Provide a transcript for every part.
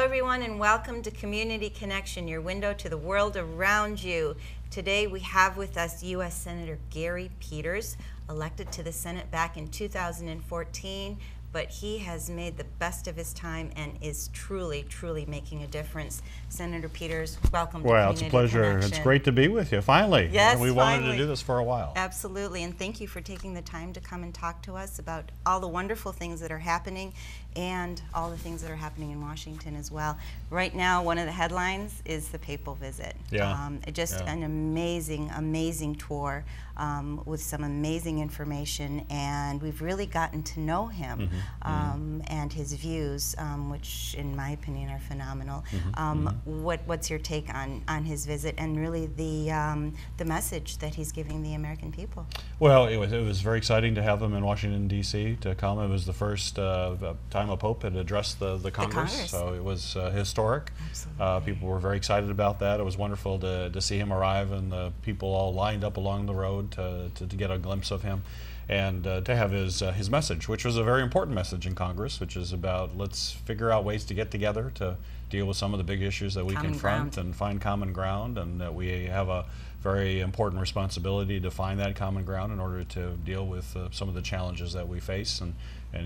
everyone, and welcome to Community Connection, your window to the world around you. Today we have with us U.S. Senator Gary Peters, elected to the Senate back in 2014, but he has made the best of his time and is truly, truly making a difference. Senator Peters, welcome to Community It's a pleasure. Connection. It's great to be with you, finally. Yes, we wanted finally to do this for a while. Absolutely, and thank you for taking the time to come and talk to us about all the wonderful things that are happening and all the things that are happening in Washington as well. Right now, one of the headlines is the Papal visit. An amazing, amazing tour with some amazing information, and we've really gotten to know him and his views, which in my opinion are phenomenal. What's your take on his visit and really the message that he's giving the American people? Well, it was very exciting to have him in Washington, D.C. to come. It was the first time a Pope had addressed the Congress, so it was historic. People were very excited about that. It was wonderful to see him arrive and the people all lined up along the road to get a glimpse of him and to have his message, which was a very important message in Congress, which is about let's figure out ways to get together to deal with some of the big issues that we confront and find common ground, and that we have a very important responsibility to find that common ground in order to deal with some of the challenges that we face. And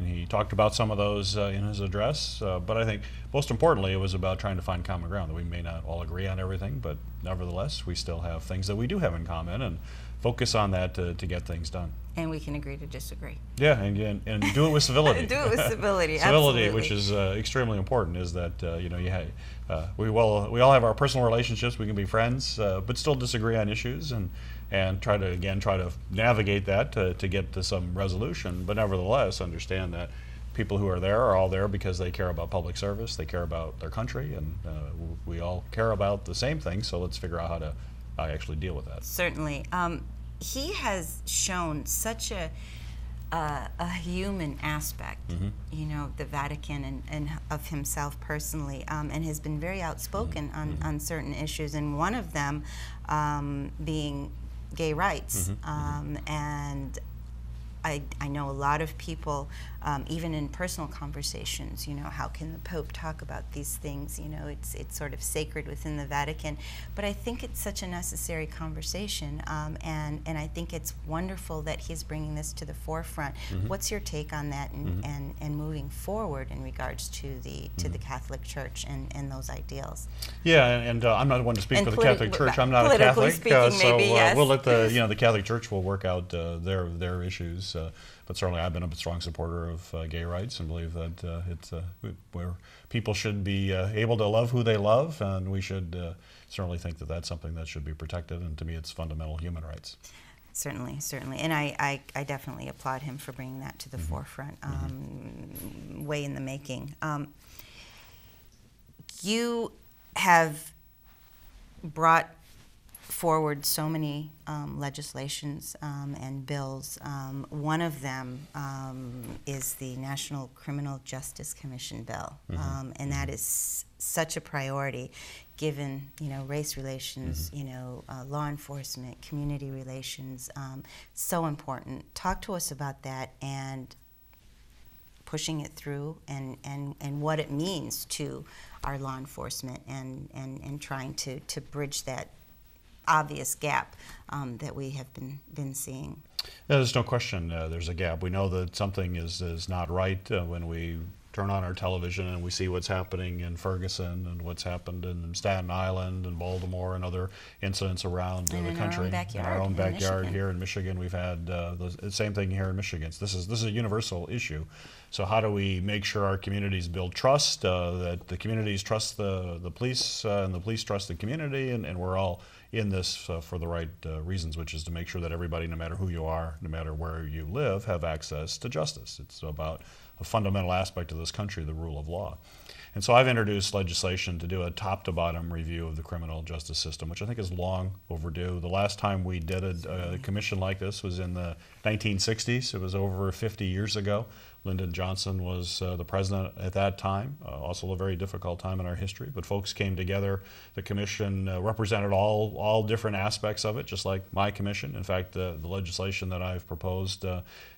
he talked about some of those in his address, but I think most importantly it was about trying to find common ground. That we may not all agree on everything, but nevertheless we still have things that we do have in common, and focus on that to get things done. And we can agree to disagree. Yeah, and do it with civility. Do it with civility, civility, absolutely. which is extremely important, is that we all have our personal relationships. We can be friends, but still disagree on issues, and try to navigate that to get to some resolution. But nevertheless, understand that people who are there are all there because they care about public service, they care about their country, and we all care about the same things. So let's figure out how to actually deal with that. Certainly. He has shown such a human aspect, the Vatican and of himself personally, and has been very outspoken on certain issues, and one of them being gay rights. And I know a lot of people, even in personal conversations, how can the Pope talk about these things? It's sort of sacred within the Vatican. But I think it's such a necessary conversation, and I think it's wonderful that he's bringing this to the forefront. What's your take on that, and moving forward in regards to the Catholic Church and those ideals? Yeah, and I'm not one to speak for the Catholic Church. I'm not a Catholic, so we'll let the Catholic Church will work out their issues. But certainly I've been a strong supporter of gay rights and believe that it's where people should be able to love who they love, and we should certainly think that that's something that should be protected, and to me it's fundamental human rights. Certainly, and I definitely applaud him for bringing that to the forefront, way in the making. You have brought forward so many legislations and bills. One of them is the National Criminal Justice Commission bill, and that is such a priority given race relations, law enforcement, community relations, so important. Talk to us about that and pushing it through, and what it means to our law enforcement, and trying to bridge that obvious gap that we have been seeing. There's no question there's a gap. We know that something is not right when we turn on our television and we see what's happening in Ferguson and what's happened in Staten Island and Baltimore and other incidents around the country. In our own backyard here in Michigan, we've had the same thing here in Michigan. So this is a universal issue. So how do we make sure our communities build trust, that the communities trust the police and the police trust the community, and we're all in this for the right reasons, which is to make sure that everybody, no matter who you are, no matter where you live, have access to justice. It's about a fundamental aspect of this country, the rule of law. And so I've introduced legislation to do a top-to-bottom review of the criminal justice system, which I think is long overdue. The last time we did a commission like this was in the 1960s. It was over 50 years ago. Lyndon Johnson was the president at that time, also a very difficult time in our history, but folks came together. The commission represented all different aspects of it, just like my commission. In fact, the legislation that I've proposed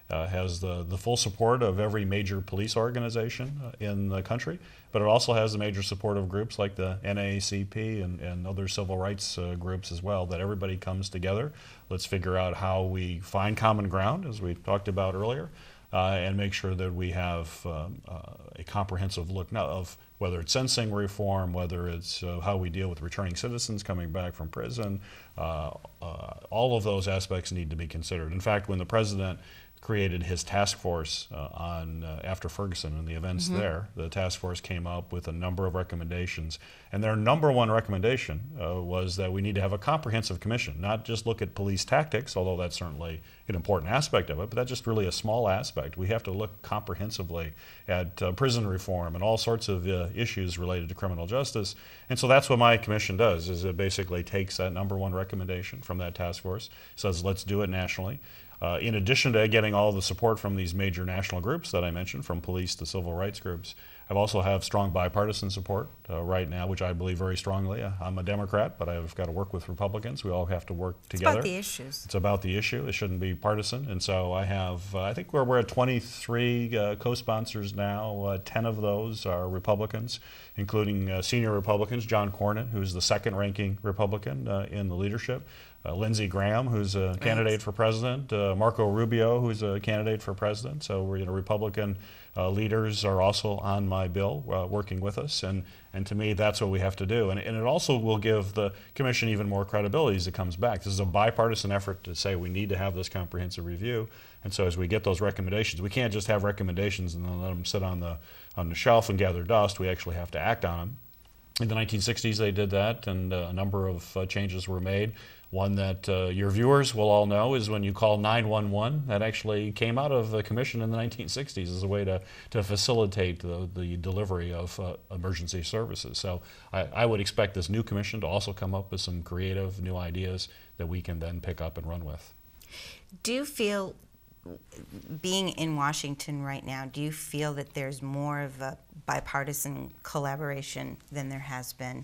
has the full support of every major police organization in the country, but it also has the major support of groups like the NAACP and other civil rights groups as well, that everybody comes together. Let's figure out how we find common ground, as we talked about earlier, and make sure that we have a comprehensive look now of whether it's sentencing reform, whether it's how we deal with returning citizens coming back from prison. All of those aspects need to be considered. In fact, when the president created his task force after Ferguson and the events there, the task force came up with a number of recommendations. And their number one recommendation was that we need to have a comprehensive commission, not just look at police tactics, although that's certainly an important aspect of it, but that's just really a small aspect. We have to look comprehensively at prison reform and all sorts of issues related to criminal justice. And so that's what my commission does, is it basically takes that number one recommendation from that task force, says let's do it nationally. In addition to getting all the support from these major national groups that I mentioned, from police to civil rights groups, I also have strong bipartisan support right now, which I believe very strongly. I'm a Democrat, but I've got to work with Republicans. We all have to work together. It's about the issues. It's about the issue. It shouldn't be partisan. And so I have, I think we're at 23 co-sponsors now. 10 of those are Republicans, including senior Republicans, John Cornyn, who's the second ranking Republican in the leadership. Lindsey Graham, who's a candidate for president, Marco Rubio, who's a candidate for president. So we're, Republican leaders are also on my bill, working with us, and to me, that's what we have to do. And it also will give the commission even more credibility as it comes back. This is a bipartisan effort to say we need to have this comprehensive review. And so as we get those recommendations, we can't just have recommendations and then let them sit on the shelf and gather dust. We actually have to act on them. In the 1960s, they did that, and a number of changes were made. One that your viewers will all know is when you call 911. That actually came out of the commission in the 1960s as a way to facilitate the delivery of emergency services. So I would expect this new commission to also come up with some creative new ideas that we can then pick up and run with. Do you feel, being in Washington right now, do you feel that there's more of a bipartisan collaboration than there has been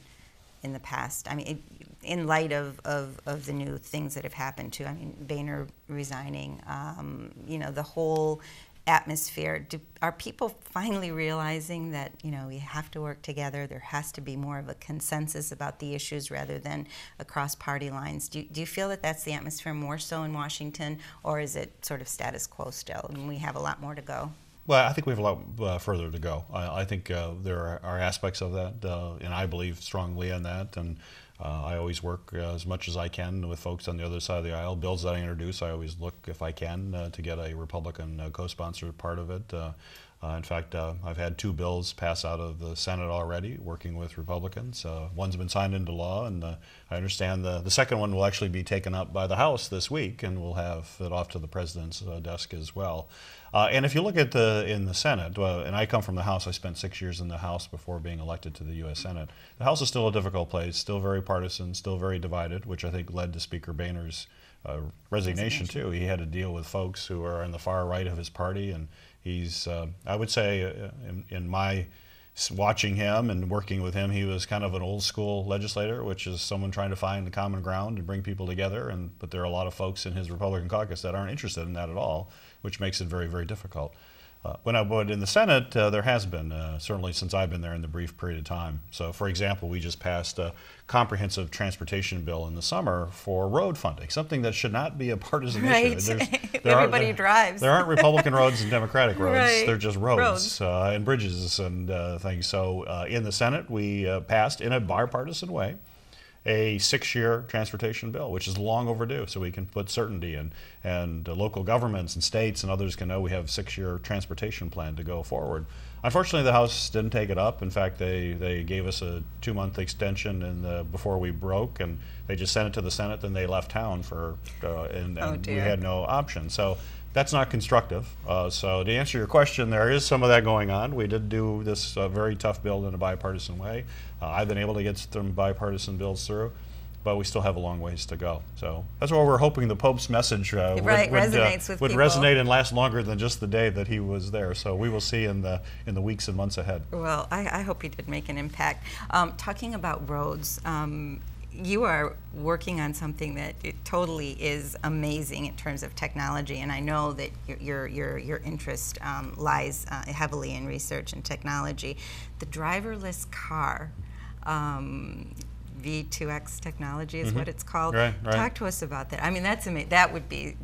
in the past? I mean, in light of the new things that have happened too. I mean, Boehner resigning, the whole atmosphere. Are people finally realizing that, we have to work together? There has to be more of a consensus about the issues rather than across party lines. Do you feel that that's the atmosphere more so in Washington, or is it sort of status quo still, and we have a lot more to go? Well, I think we have a lot further to go. I think there are aspects of that, and I believe strongly in that. And I always work as much as I can with folks on the other side of the aisle. Bills that I introduce, I always look, if I can, to get a Republican co-sponsor part of it. In fact, I've had 2 bills pass out of the Senate already, working with Republicans. One's been signed into law, and I understand the second one will actually be taken up by the House this week, and we'll have it off to the president's desk as well. And if you look at in the Senate, and I come from the House, I spent 6 years in the House before being elected to the U.S. Senate. The House is still a difficult place, still very partisan, still very divided, which I think led to Speaker Boehner's resignation too. He had to deal with folks who are on the far right of his party, and he's, I would say, in my watching him and working with him, he was kind of an old school legislator, which is someone trying to find the common ground and bring people together. But there are a lot of folks in his Republican caucus that aren't interested in that at all, which makes it very, very difficult. But in the Senate, there has been, certainly since I've been there in the brief period of time. So, for example, we just passed a comprehensive transportation bill in the summer for road funding, something that should not be a partisan issue. Everybody drives. There aren't Republican roads and Democratic roads. Right. They're just roads. And bridges and things. So in the Senate, we passed, in a bipartisan way, a 6-year transportation bill, which is long overdue, so we can put certainty in, and local governments and states and others can know we have a 6-year transportation plan to go forward. Unfortunately, the House didn't take it up. In fact, they gave us a 2-month extension before we broke, and they just sent it to the Senate, then they left town and we had no option. So that's not constructive. So to answer your question, there is some of that going on. We did do this very tough bill in a bipartisan way. I've been able to get some bipartisan bills through, but we still have a long ways to go. So that's why we're hoping the Pope's message would resonate and last longer than just the day that he was there. So we will see in the weeks and months ahead. Well, I hope he did make an impact. Talking about roads, you are working on something that it totally is amazing in terms of technology, and I know that your interest lies heavily in research and technology. The driverless car, V2X technology is what it's called. Right. Talk to us about that. I mean, that's amazing. That would be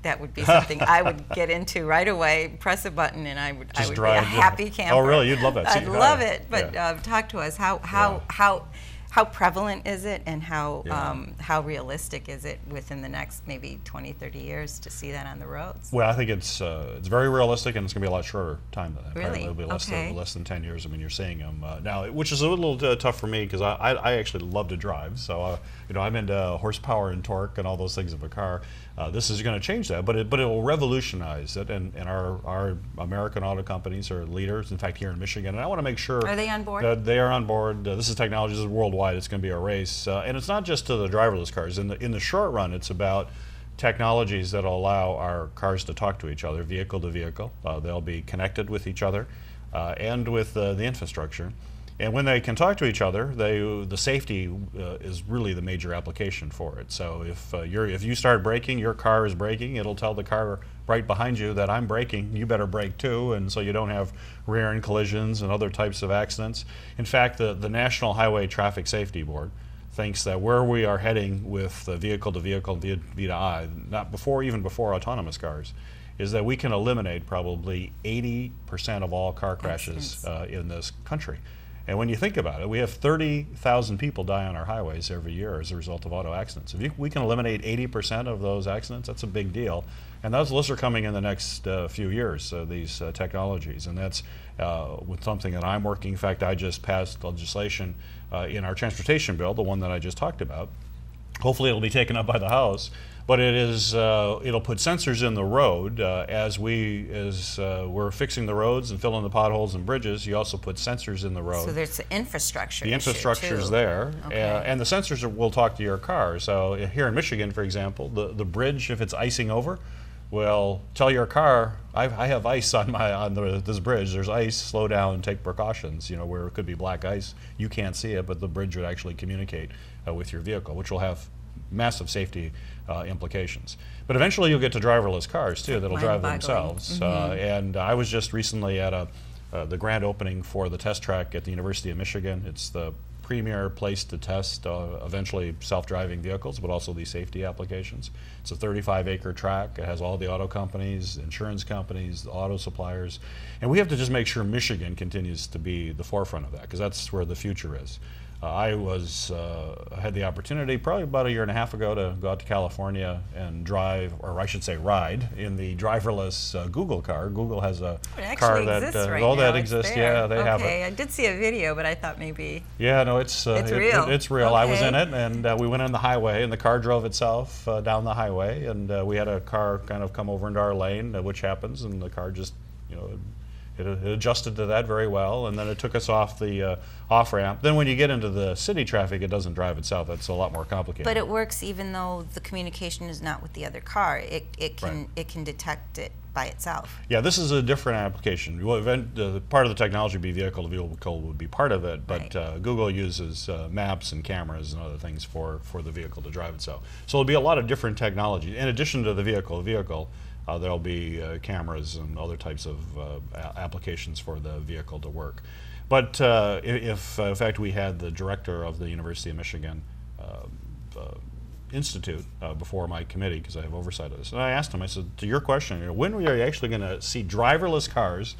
something I would get into right away. Press a button, and I would be a happy camper. Oh, really? You'd love that? I'd love it. But talk to us. How prevalent is it, and how realistic is it within the next maybe 20, 30 years to see that on the roads? Well, I think it's very realistic, and it's going to be a lot shorter time than that. Really? It'll be less than 10 years. I mean, you're seeing them now, which is a little tough for me because I actually love to drive. So I'm into horsepower and torque and all those things of a car. This is going to change that, but it will revolutionize it. And our American auto companies are leaders. In fact, here in Michigan, and I want to make sure are they on board? That they are on board. This is technology. This is worldwide. It's going to be a race, and it's not just to the driverless cars. In the short run, it's about technologies that will allow our cars to talk to each other, vehicle to vehicle. They'll be connected with each other and with the infrastructure. And when they can talk to each other, the safety is really the major application for it. So if you start braking, your car is braking, it'll tell the car right behind you that I'm braking, you better brake too, and so you don't have rear-end collisions and other types of accidents. In fact, the National Highway Traffic Safety Board thinks that where we are heading with vehicle-to-vehicle, V2I, even before autonomous cars, is that we can eliminate probably 80% of all car crashes in this country. And when you think about it, we have 30,000 people die on our highways every year as a result of auto accidents. If we can eliminate 80% of those accidents, that's a big deal. And those lists are coming in the next few years, these technologies. And that's with something that I'm working. In fact, I just passed legislation in our transportation bill, the one that I just talked about. Hopefully it'll be taken up by the House. But it'll put sensors in the road as we're fixing the roads and filling the potholes and bridges. You also put sensors in the road. So there's the infrastructure. The infrastructure's there, and the sensors will talk to your car. So here in Michigan, for example, the bridge, if it's icing over, will tell your car, I have ice on this bridge. There's ice. Slow down. Take precautions. Where it could be black ice, you can't see it, but the bridge would actually communicate with your vehicle, which will have massive safety implications. But eventually you'll get to driverless cars too that'll drive themselves. And I was just recently at the grand opening for the test track at the University of Michigan. It's the premier place to test eventually self-driving vehicles, but also these safety applications. It's a 35-acre track. It has all the auto companies, insurance companies, the auto suppliers. And we have to just make sure Michigan continues to be the forefront of that, because that's where the future is. I had the opportunity probably about a year and a half ago to go out to California and drive, or I should say ride, in the driverless Google car. Google has a car that exists. Yeah, they have it. Okay, I did see a video, but I thought maybe. Yeah, no, it's real. It's real. I was in it, and we went on the highway, and the car drove itself down the highway, and we had a car kind of come over into our lane, which happens, and the car just, it adjusted to that very well, and then it took us off the off-ramp. Then when you get into the city traffic, it doesn't drive itself. It's a lot more complicated. But it works even though the communication is not with the other car. It can detect it by itself. Yeah, this is a different application. Part of the technology would be vehicle-to-vehicle would be part of it, but Google uses maps and cameras and other things for the vehicle to drive itself. So there'll be a lot of different technology. In addition to the vehicle, there'll be cameras and other types of applications for the vehicle to work. But if in fact, we had the director of the University of Michigan Institute before my committee, because I have oversight of this, and I asked him, I said, to your question, when are you actually going to see driverless cars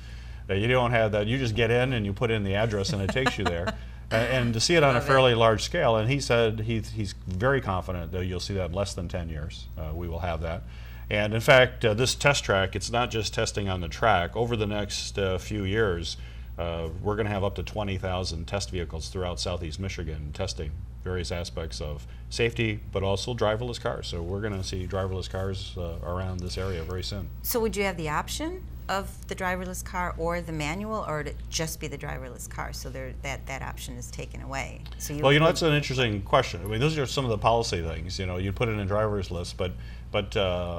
that you don't have, that you just get in and you put in the address and it takes you there? And to see it on a fairly large scale, and he said he's very confident that you'll see that in less than 10 years. We will have that. And in fact, this test track, it's not just testing on the track. Over the next few years, we're going to have up to 20,000 test vehicles throughout southeast Michigan testing various aspects of safety, but also driverless cars. So we're going to see driverless cars around this area very soon. So would you have the option of the driverless car or the manual, or would it just be the driverless car? So that option is taken away. So that's an interesting question. I mean, those are some of the policy things. You put it in a driver's list, but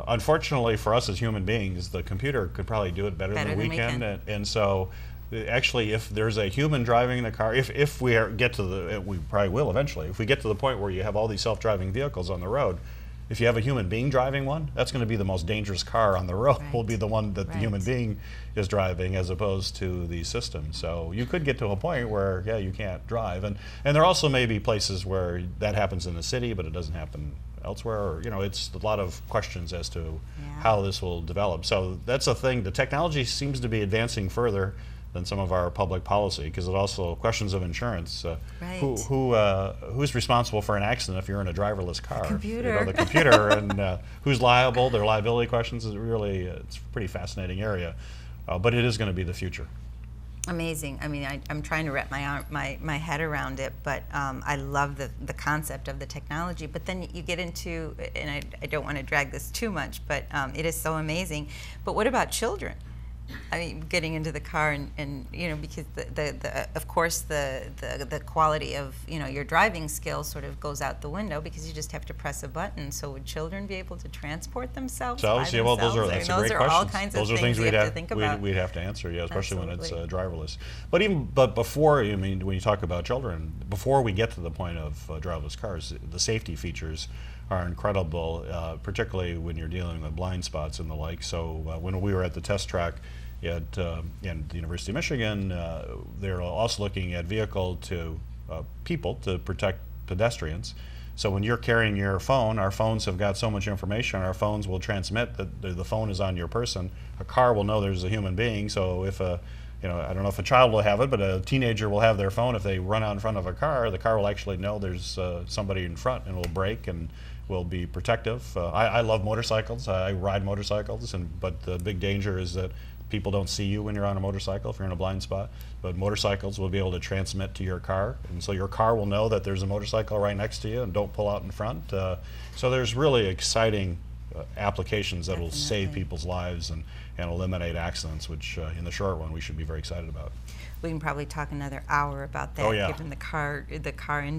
unfortunately for us as human beings, the computer could probably do it better than we can. And so actually, if there's a human driving the car, if we get to the, we probably will eventually, if we get to the point where you have all these self-driving vehicles on the road, if you have a human being driving one, that's going to be the most dangerous car on the road. Right. Will be the one that the Right. human being is driving, as opposed to the system. So you could get to a point where, yeah, you can't drive, and there also may be places where that happens in the city, but it doesn't happen elsewhere. Or, you know, it's a lot of questions as to Yeah. how this will develop. So that's a thing. The technology seems to be advancing further than some of our public policy, because it also questions of insurance. Right. Who's responsible for an accident if you're in a driverless car? computer. You know, the computer, and who's liable? Their liability questions is really it's a pretty fascinating area, but it is going to be the future. Amazing. I mean, I'm trying to wrap my head around it, but I love the concept of the technology. But then you get into, and I don't want to drag this too much, but it is so amazing. But what about children? I mean, getting into the car and you know, because of course the quality of, you know, your driving skills sort of goes out the window, because you just have to press a button. So would children be able to transport themselves by Yeah, well, themselves? that's I mean, a great those are question. all kinds of things we'd you have to think about. we'd have to answer, yeah, especially when it's Absolutely. driverless. But before, I mean, when you talk about children, before we get to the point of driverless cars, the safety features are incredible, particularly when you're dealing with blind spots and the like. So when we were at the test track in the University of Michigan, they're also looking at people to protect pedestrians. So when you're carrying your phone, our phones have got so much information, our phones will transmit that the phone is on your person. A car will know there's a human being, so if I don't know if a child will have it, but a teenager will have their phone. If they run out in front of a car, the car will actually know there's somebody in front, and will brake and will be protective. I love motorcycles. I ride motorcycles, but the big danger is that people don't see you when you're on a motorcycle if you're in a blind spot. But motorcycles will be able to transmit to your car, and so your car will know that there's a motorcycle right next to you, and don't pull out in front. So there's really exciting applications that will save people's lives and eliminate accidents, which in the short run we should be very excited about. We can probably talk another hour about that, Oh, yeah. given the car industry.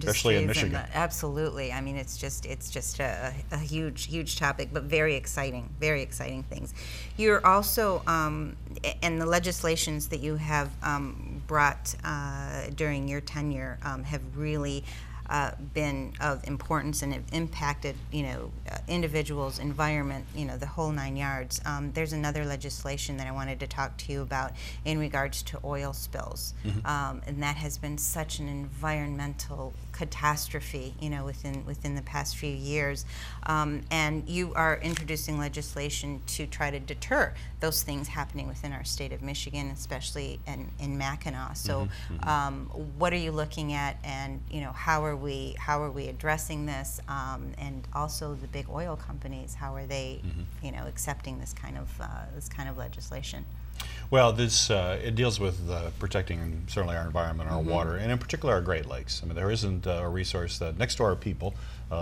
Especially in Michigan. Absolutely. I mean, it's just a huge topic, but very exciting things. You're also, and the legislations that you have brought during your tenure have really been of importance, and have impacted, you know, individuals, environment, you know, the whole 9 yards. There's another legislation that I wanted to talk to you about in regards to oil spills, and that has been such an environmental catastrophe, you know, within the past few years. And you are introducing legislation to try to deter those things happening within our state of Michigan, especially in Mackinac. So, what are you looking at, and you know, how are we addressing this? And also the big oil companies, how are they, you know, accepting this kind of legislation? Well, this it deals with protecting certainly our environment, our water, and in particular our Great Lakes. I mean, there isn't a resource that, next to our people,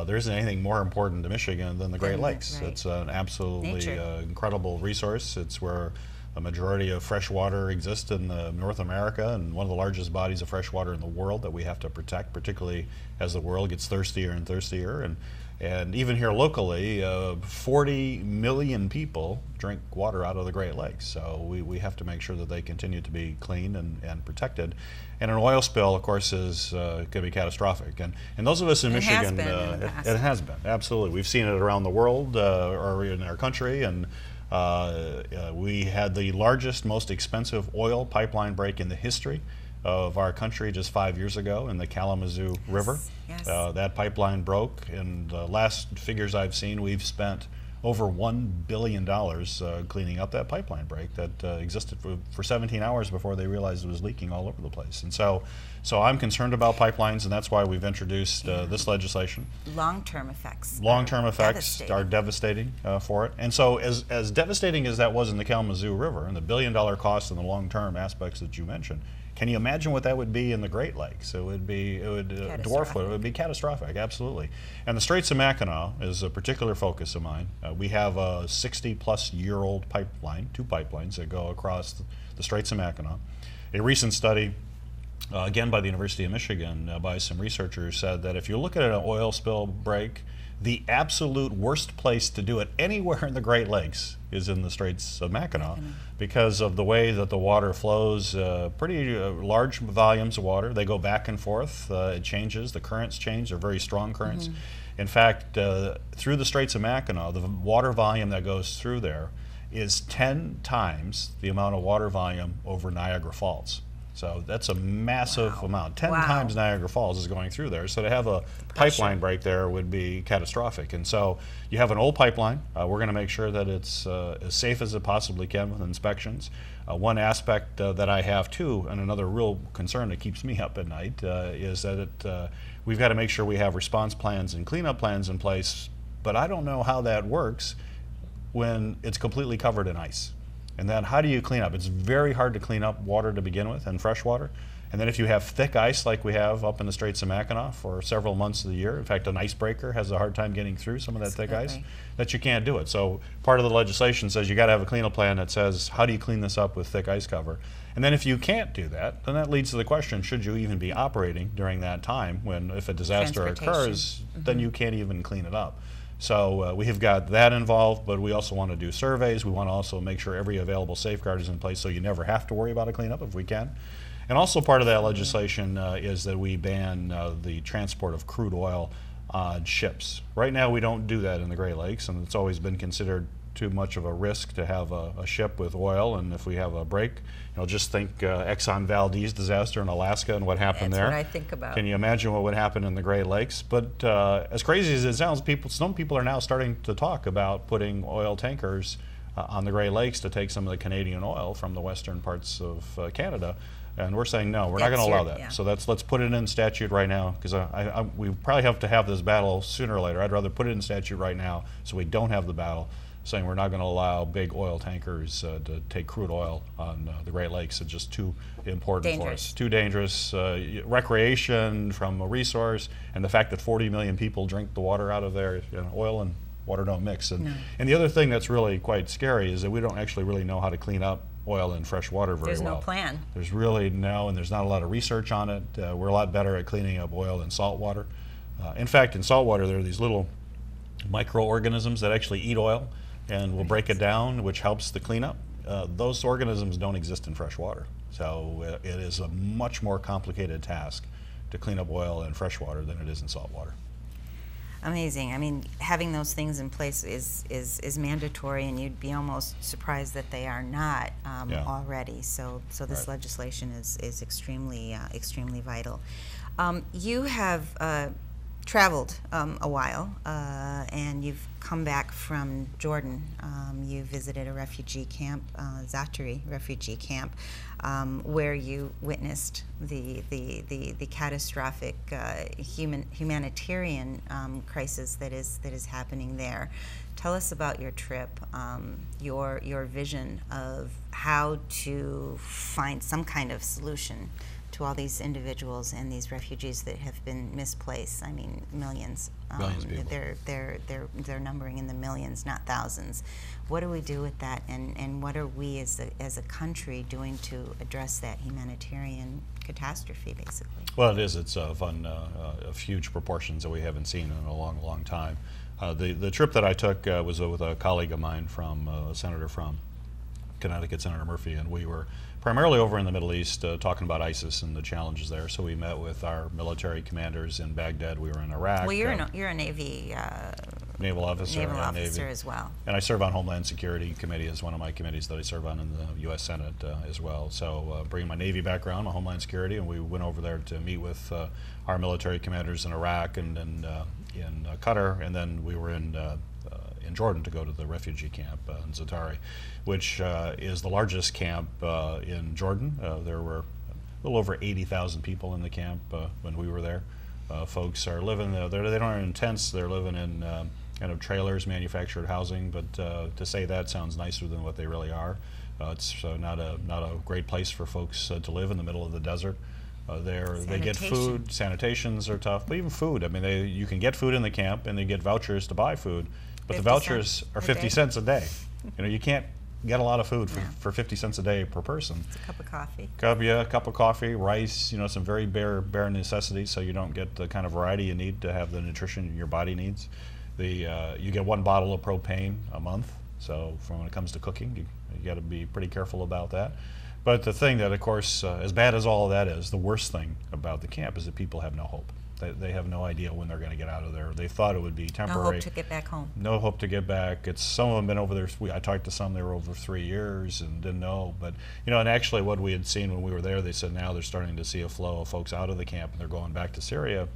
there isn't anything more important to Michigan than the Great Lakes. Right. It's an absolutely incredible resource. It's where a majority of fresh water exists in North America, and one of the largest bodies of fresh water in the world that we have to protect, particularly as the world gets thirstier and thirstier. And even here locally, 40 million people drink water out of the Great Lakes. So we have to make sure that they continue to be clean and protected. And an oil spill, of course, could be catastrophic. And those of us in Michigan, has been in the past. It has been, absolutely. We've seen it around the world, or in our country, and we had the largest, most expensive oil pipeline break in the history of our country just 5 years ago in the Kalamazoo River. Yes. That pipeline broke, and the last figures I've seen, we've spent over $1 billion cleaning up that pipeline break that existed for 17 hours before they realized it was leaking all over the place. And so I'm concerned about pipelines, and that's why we've introduced this legislation. Long-term effects. Long-term effects are devastating for it. And so as devastating as that was in the Kalamazoo River, and the billion-dollar cost and the long-term aspects that you mentioned, can you imagine what that would be in the Great Lakes? It would dwarf it. It would be catastrophic, absolutely. And the Straits of Mackinac is a particular focus of mine. We have a 60-plus-year-old pipeline, two pipelines that go across the Straits of Mackinac. A recent study, again by the University of Michigan, by some researchers, said that if you look at an oil spill break The absolute worst place to do it anywhere in the Great Lakes is in the Straits of Mackinac because of the way that the water flows, pretty large volumes of water. They go back and forth. It changes. The currents change. They're very strong currents. In fact, through the Straits of Mackinac, the water volume that goes through there is 10 times the amount of water volume over Niagara Falls. So that's a massive amount. 10 times Niagara Falls is going through there. So to have a pipeline break there would be catastrophic. And so you have an old pipeline. We're going to make sure that it's as safe as it possibly can with inspections. One aspect that I have too, and another real concern that keeps me up at night, is that we've got to make sure we have response plans and cleanup plans in place. But I don't know how that works when it's completely covered in ice. And then how do you clean up? It's very hard to clean up water to begin with, and fresh water. And then if you have thick ice like we have up in the Straits of Mackinac for several months of the year, in fact an icebreaker has a hard time getting through some of that thick ice, that you can't do it. So part of the legislation says you got to have a cleanup plan that says how do you clean this up with thick ice cover. And then if you can't do that, then that leads to the question, should you even be operating during that time when if a disaster occurs, then you can't even clean it up. So we have got that involved, but we also want to do surveys. We want to also make sure every available safeguard is in place so you never have to worry about a cleanup if we can. And also part of that legislation is that we ban the transport of crude oil on ships. Right now we don't do that in the Great Lakes, and it's always been considered too much of a risk to have a ship with oil, and if we have a break, just think Exxon Valdez disaster in Alaska and what happened there. That's what I think about. Can you imagine what would happen in the Great Lakes? But as crazy as it sounds, some people are now starting to talk about putting oil tankers on the Great Lakes to take some of the Canadian oil from the western parts of Canada. And we're saying no, we're not going to allow that. So let's put it in statute right now, because we probably have to have this battle sooner or later. I'd rather put it in statute right now so we don't have the battle, saying we're not going to allow big oil tankers to take crude oil on the Great Lakes. It's just too important for us. Too dangerous. Recreation from a resource, and the fact that 40 million people drink the water out of there, oil and water don't mix. And the other thing that's really quite scary is that we don't actually really know how to clean up oil and fresh water very well. There's no plan. There's really no, and there's not a lot of research on it. We're a lot better at cleaning up oil and salt water. In fact, in salt water, there are these little microorganisms that actually eat oil and will break it down, which helps the cleanup. Those organisms don't exist in fresh water. So it is a much more complicated task to clean up oil and fresh water than it is in salt water. Amazing. I mean, having those things in place is mandatory, and you'd be almost surprised that they are not already. So this legislation is extremely vital. You have traveled a while, and you've come back from Jordan. You visited a refugee camp, Zaatari refugee camp, where you witnessed the catastrophic humanitarian crisis that is happening there. Tell us about your trip, your vision of how to find some kind of solution to all these individuals and these refugees that have been misplaced. I mean, millions. Millions of people. They're numbering in the millions, not thousands. What do we do with that, and what are we as a country doing to address that humanitarian catastrophe, basically? Well, it is. It's of huge proportions that we haven't seen in a long, long time. The trip that I took was with a colleague of mine from a senator from Connecticut, Senator Murphy, and we were primarily over in the Middle East talking about ISIS and the challenges there. So we met with our military commanders in Baghdad. We were in Iraq. Well, you're a Navy naval officer. Naval officer as well. And I serve on Homeland Security Committee as one of my committees that I serve on in the U.S. Senate as well. So bringing my Navy background, my Homeland Security, and we went over there to meet with our military commanders in Iraq and in Qatar, and then we were in Jordan to go to the refugee camp in Zaatari, which is the largest camp in Jordan. There were a little over 80,000 people in the camp when we were there. Folks are living there. They don't are in tents. They're living in kind of trailers, manufactured housing. But to say that sounds nicer than what they really are. It's not a great place for folks to live in the middle of the desert. They get food. Sanitations are tough, but even food. I mean, you can get food in the camp, and they get vouchers to buy food. But the vouchers are 50 cents a day. You can't get a lot of food for 50 cents a day per person. It's a cup of coffee. A cup of coffee, rice, some very bare necessities, so you don't get the kind of variety you need to have the nutrition your body needs. You get 1 bottle of propane a month, so when it comes to cooking, you got to be pretty careful about that. But the thing that, of course, as bad as all of that is, the worst thing about the camp is that people have no hope. They have no idea when they're going to get out of there. They thought it would be temporary. No hope to get back home. No hope to get back. Some of them been over there. I talked to some. They were over 3 years and didn't know. But and actually, what we had seen when we were there, they said now they're starting to see a flow of folks out of the camp and they're going back to Syria.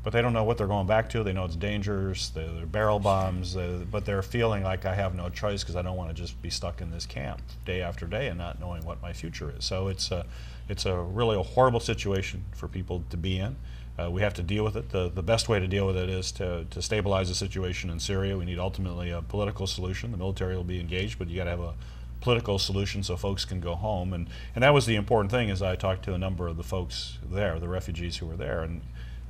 But they don't know what they're going back to. They know it's dangerous. They're barrel bombs. But they're feeling like I have no choice because I don't want to just be stuck in this camp day after day and not knowing what my future is. So it's really a horrible situation for people to be in. We have to deal with it. The best way to deal with it is to stabilize the situation in Syria. We need ultimately a political solution. The military will be engaged, but you got to have a political solution so folks can go home. And that was the important thing. As I talked to a number of the folks there, the refugees who were there, and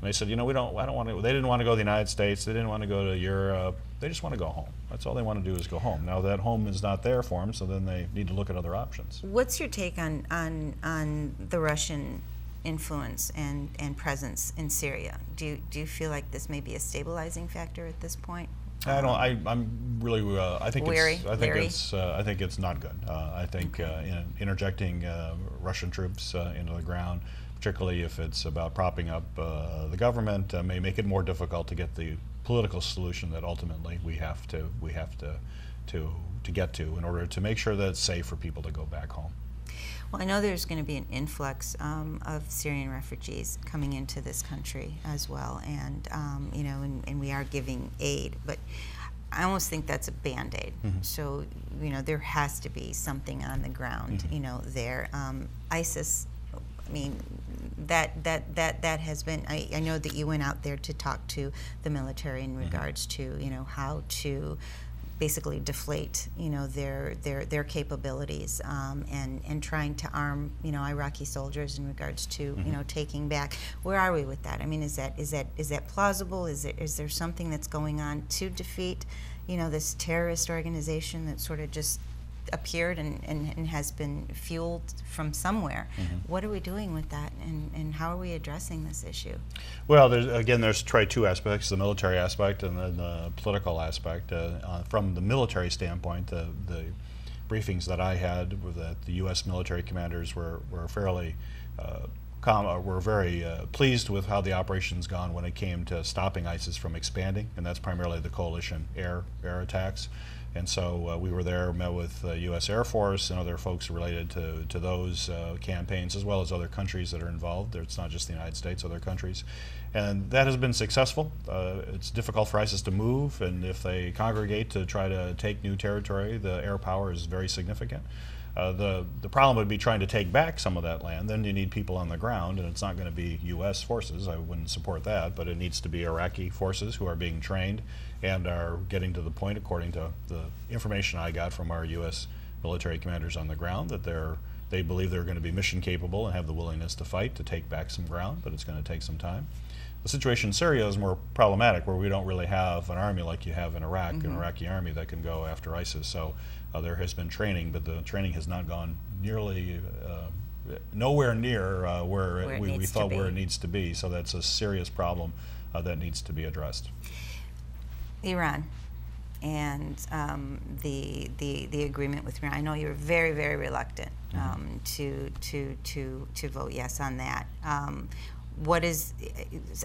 they said, I don't want to. They didn't want to go to the United States. They didn't want to go to Europe. They just want to go home. That's all they want to do is go home. Now that home is not there for them, so then they need to look at other options. What's your take on the Russian influence and presence in Syria? Do you feel like this may be a stabilizing factor at this point? I'm really. I think Wary. I think it's not good. I think interjecting Russian troops into the ground, particularly if it's about propping up the government, may make it more difficult to get the political solution that ultimately we have to get to in order to make sure that it's safe for people to go back home. Well, I know there's going to be an influx of Syrian refugees coming into this country as well, and and we are giving aid, but I almost think that's a Band-Aid. Mm-hmm. So there has to be something on the ground, mm-hmm. There. ISIS. I mean, that has been. I know that you went out there to talk to the military in regards to how to basically deflate their capabilities and trying to arm Iraqi soldiers in regards to taking back. Where are we with that? I mean, is that plausible? Is there something that's going on to defeat this terrorist organization that sort of just appeared and has been fueled from somewhere? Mm-hmm. What are we doing with that, and how are we addressing this issue? Well, there's two aspects: the military aspect and then the political aspect. From the military standpoint, the briefings that I had were that the U.S. military commanders were fairly were very pleased with how the operation's gone when it came to stopping ISIS from expanding, and that's primarily the coalition air attacks. And so we were there, met with the U.S. Air Force and other folks related to those campaigns, as well as other countries that are involved. It's not just the United States, other countries. And that has been successful. It's difficult for ISIS to move, and if they congregate to try to take new territory, the air power is very significant. The problem would be trying to take back some of that land. Then you need people on the ground, and it's not going to be U.S. forces. I wouldn't support that, but it needs to be Iraqi forces who are being trained and are getting to the point, according to the information I got from our U.S. military commanders on the ground, that they believe they're going to be mission capable and have the willingness to fight to take back some ground, but it's going to take some time. The situation in Syria is more problematic, where we don't really have an army like you have in Iraq, mm-hmm. an Iraqi army that can go after ISIS. So there has been training, but the training has not gone nowhere near where we thought where it needs to be. So that's a serious problem that needs to be addressed. Iran and the agreement with Iran. I know you're very, very reluctant to vote yes on that.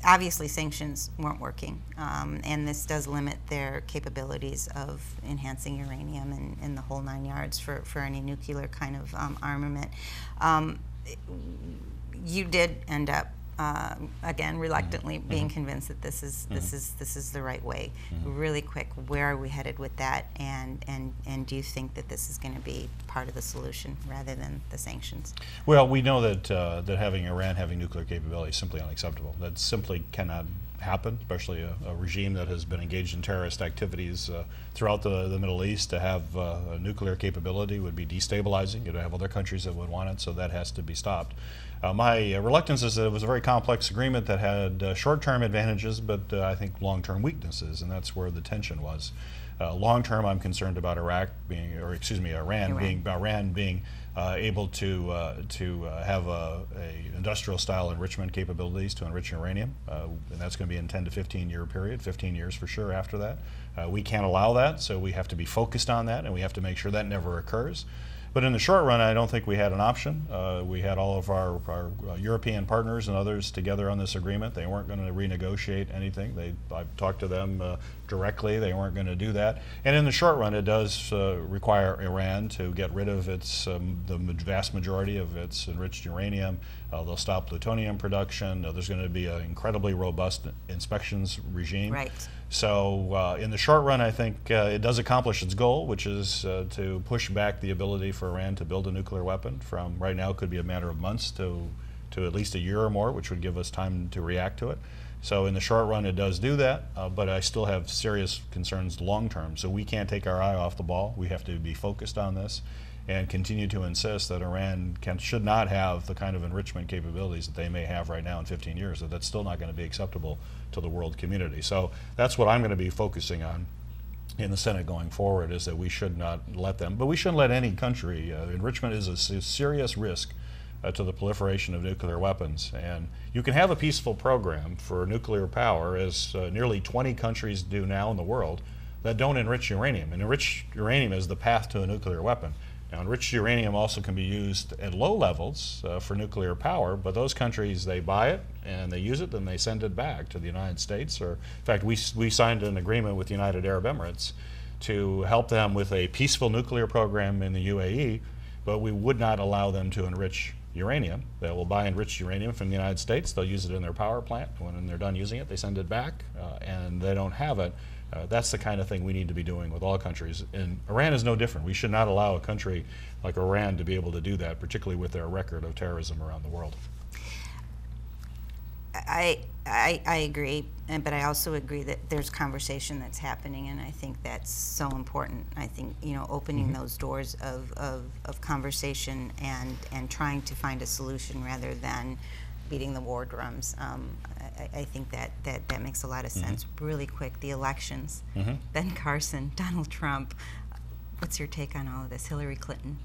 Obviously sanctions weren't working, and this does limit their capabilities of enhancing uranium and the whole 9 yards for any nuclear kind of armament. You did end up again reluctantly being convinced that this is the right way. Mm-hmm. Really quick, where are we headed with that, and do you think that this is going to be part of the solution rather than the sanctions? Well, we know that having Iran having nuclear capability is simply unacceptable. That simply cannot happen, especially a regime that has been engaged in terrorist activities throughout the Middle East. To have a nuclear capability would be destabilizing. You'd have other countries that would want it, so that has to be stopped. My reluctance is that it was a very complex agreement that had short-term advantages, but I think long-term weaknesses, and that's where the tension was. Long term, I'm concerned about Iran being able to have a industrial style enrichment capabilities to enrich uranium, and that's going to be in 10 to 15 year period, 15 years for sure after that. We can't allow that, so we have to be focused on that, and we have to make sure that never occurs. But in the short run, I don't think we had an option. We had all of our European partners and others together on this agreement. They weren't going to renegotiate anything. I've talked to them directly. They weren't going to do that. And in the short run, it does require Iran to get rid of the vast majority of its enriched uranium. They'll stop plutonium production. There's going to be an incredibly robust inspections regime. Right. So in the short run, I think it does accomplish its goal, which is to push back the ability for Iran to build a nuclear weapon from right now could be a matter of months to at least a year or more, which would give us time to react to it. So in the short run, it does do that, but I still have serious concerns long term. So we can't take our eye off the ball. We have to be focused on this and continue to insist that Iran should not have the kind of enrichment capabilities that they may have right now in 15 years, that's still not going to be acceptable to the world community. So that's what I'm going to be focusing on in the Senate going forward, is that we should not let them, but we shouldn't let any country. Enrichment is a serious risk to the proliferation of nuclear weapons. And you can have a peaceful program for nuclear power, as nearly 20 countries do now in the world, that don't enrich uranium. And enriched uranium is the path to a nuclear weapon. Now, enriched uranium also can be used at low levels for nuclear power, but those countries, they buy it and they use it, then they send it back to the United States. Or, in fact, we signed an agreement with the United Arab Emirates to help them with a peaceful nuclear program in the UAE, but we would not allow them to enrich uranium. They will buy enriched uranium from the United States. They'll use it in their power plant. When they're done using it, they send it back, and they don't have it. That's the kind of thing we need to be doing with all countries. And Iran is no different. We should not allow a country like Iran to be able to do that, particularly with their record of terrorism around the world. I agree, but I also agree that there's conversation that's happening, and I think that's so important. I think, opening those doors of conversation and trying to find a solution rather than beating the war drums. I think that makes a lot of sense. Really quick, the elections, Ben Carson, Donald Trump. What's your take on all of this? Hillary Clinton?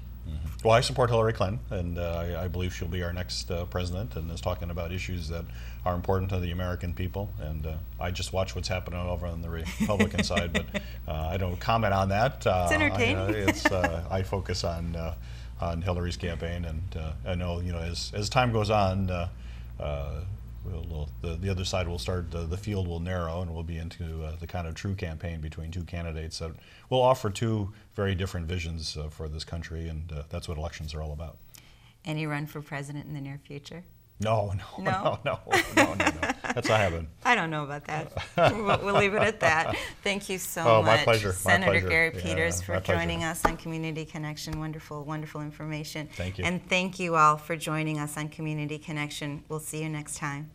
Well, I support Hillary Clinton, and I believe she'll be our next president, and is talking about issues that are important to the American people. And I just watch what's happening over on the Republican side, but I don't comment on that. It's entertaining. I focus on Hillary's campaign, and I know, as time goes on, the other side will start, the field will narrow, and we'll be into the kind of true campaign between two candidates that will offer two very different visions for this country, and that's what elections are all about. Any run for president in the near future? No. That's not happening. I don't know about that. We'll leave it at that. Thank you so much. My pleasure. Senator Gary Peters, for joining us on Community Connection. Wonderful, wonderful information. Thank you. And thank you all for joining us on Community Connection. We'll see you next time.